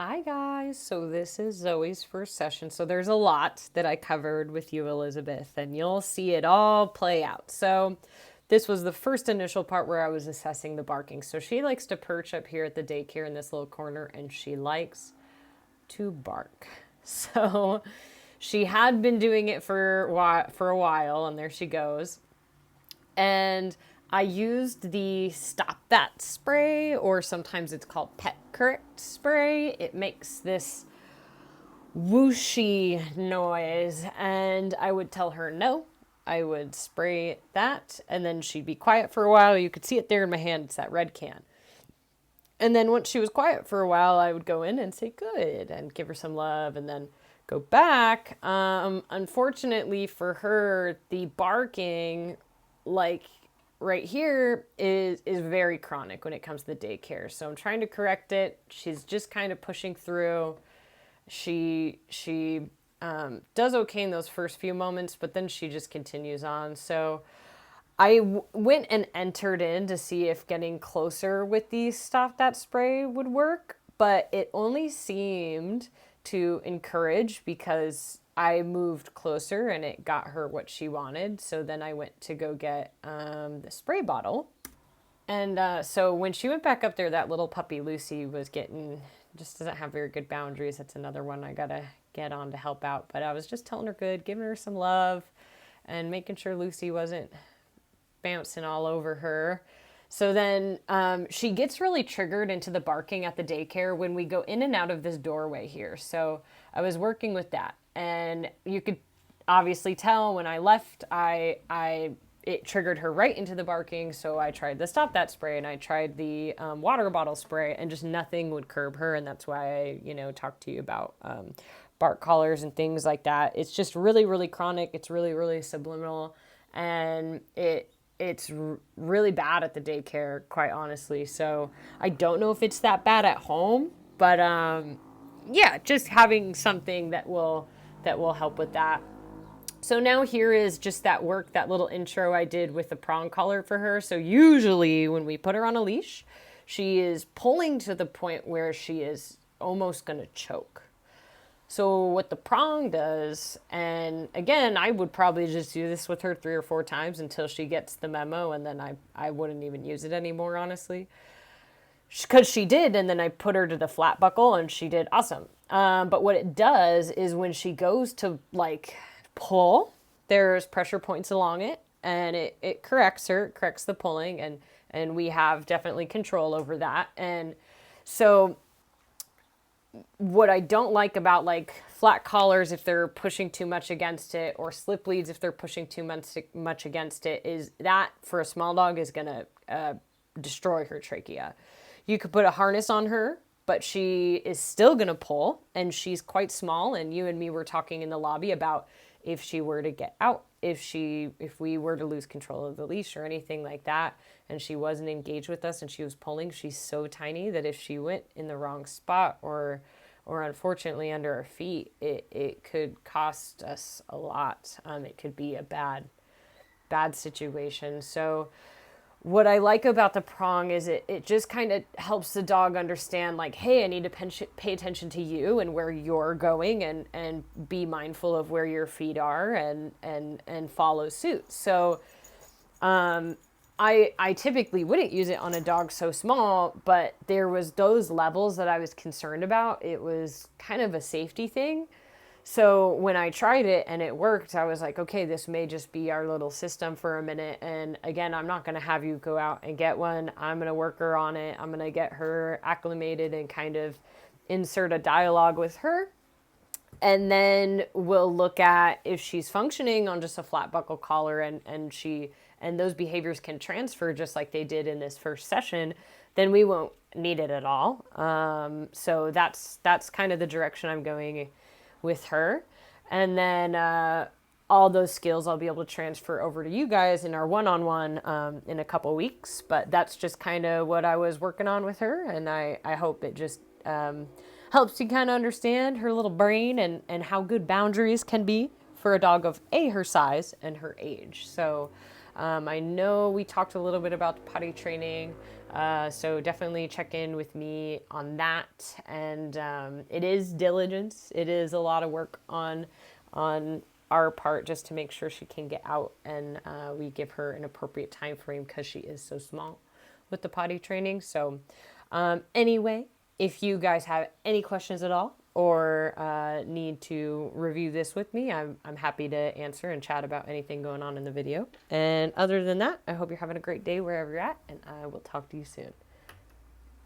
Hi guys, so this is Zoe's first session. So there's a lot that I covered with you, Elizabeth, and you'll see it all play out. So this was the first initial part where I was assessing the barking. So she likes to perch up here at the daycare in this little corner, and she likes to bark. So she had been doing it for a while, and there she goes. And I used the Stop That spray, or sometimes it's called Pet Correct spray. It makes this whooshy noise, and I would tell her no. I would spray that, and then she'd be quiet for a while. You could see it there in my hand. It's that red can. And then once she was quiet for a while, I would go in and say good and give her some love, and then go back. Unfortunately for her, the barking, like right here, is very chronic when it comes to the daycare. So I'm trying to correct it. She's just kind of pushing through. She does okay in those first few moments, but then she just continues on. So went and entered in to see if getting closer with the Stop That spray would work, but it only seemed to encourage because I moved closer and it got her what she wanted. So then I went to go get the spray bottle. And so when she went back up there, that little puppy Lucy was getting, just doesn't have very good boundaries. That's another one I gotta get on to help out. But I was just telling her good, giving her some love, and making sure Lucy wasn't bouncing all over her. So then she gets really triggered into the barking at the daycare when we go in and out of this doorway here. So I was working with that, and you could obviously tell when I left, it triggered her right into the barking. So I tried the Stop That spray, and I tried the water bottle spray, and just nothing would curb her. And that's why I talked to you about bark collars and things like that. It's just really, really chronic. It's really, really subliminal, and it's really bad at the daycare, quite honestly. So I don't know if it's that bad at home, but yeah, just having something that will help with that. So now here is just that work, that little intro I did with the prong collar for her. So usually when we put her on a leash, she is pulling to the point where she is almost going to choke. So what the prong does, and again, I would probably just do this with her 3 or 4 times until she gets the memo, and then I wouldn't even use it anymore, honestly. Because she did, and then I put her to the flat buckle, and she did awesome. But what it does is when she goes to, like, pull, there's pressure points along it, and it corrects her, it corrects the pulling, and we have definitely control over that. And so what I don't like about like flat collars if they're pushing too much against it, or slip leads if they're pushing too much against it, is that for a small dog is going to destroy her trachea. You could put a harness on her, but she is still going to pull, and she's quite small. And you and me were talking in the lobby about if she were to get out, if we were to lose control of the leash or anything like that, and she wasn't engaged with us and she was pulling, she's so tiny that if she went in the wrong spot or unfortunately under our feet, it could cost us a lot. It could be a bad situation. So what I like about the prong is it just kind of helps the dog understand, like, hey, I need to pay attention to you and where you're going, and be mindful of where your feet are, and follow suit. So I typically wouldn't use it on a dog so small, but there was those levels that I was concerned about. It was kind of a safety thing. So when I tried it and it worked, I was like, okay, this may just be our little system for a minute. And again, I'm not going to have you go out and get one. I'm going to work her on it. I'm going to get her acclimated and kind of insert a dialogue with her. And then we'll look at if she's functioning on just a flat buckle collar, and those behaviors can transfer just like they did in this first session, then we won't need it at all. So that's kind of the direction I'm going with her. And then all those skills I'll be able to transfer over to you guys in our one-on-one in a couple weeks. But that's just kind of what I was working on with her, and I hope it just helps you kind of understand her little brain and how good boundaries can be for a dog of her size and her age. So I know we talked a little bit about potty training, so definitely check in with me on that. And it is diligence. It is a lot of work on our part just to make sure she can get out, and we give her an appropriate time frame because she is so small with the potty training. So anyway, if you guys have any questions at all or need to review this with me, I'm happy to answer and chat about anything going on in the video. And other than that, I hope you're having a great day wherever you're at, and I will talk to you soon.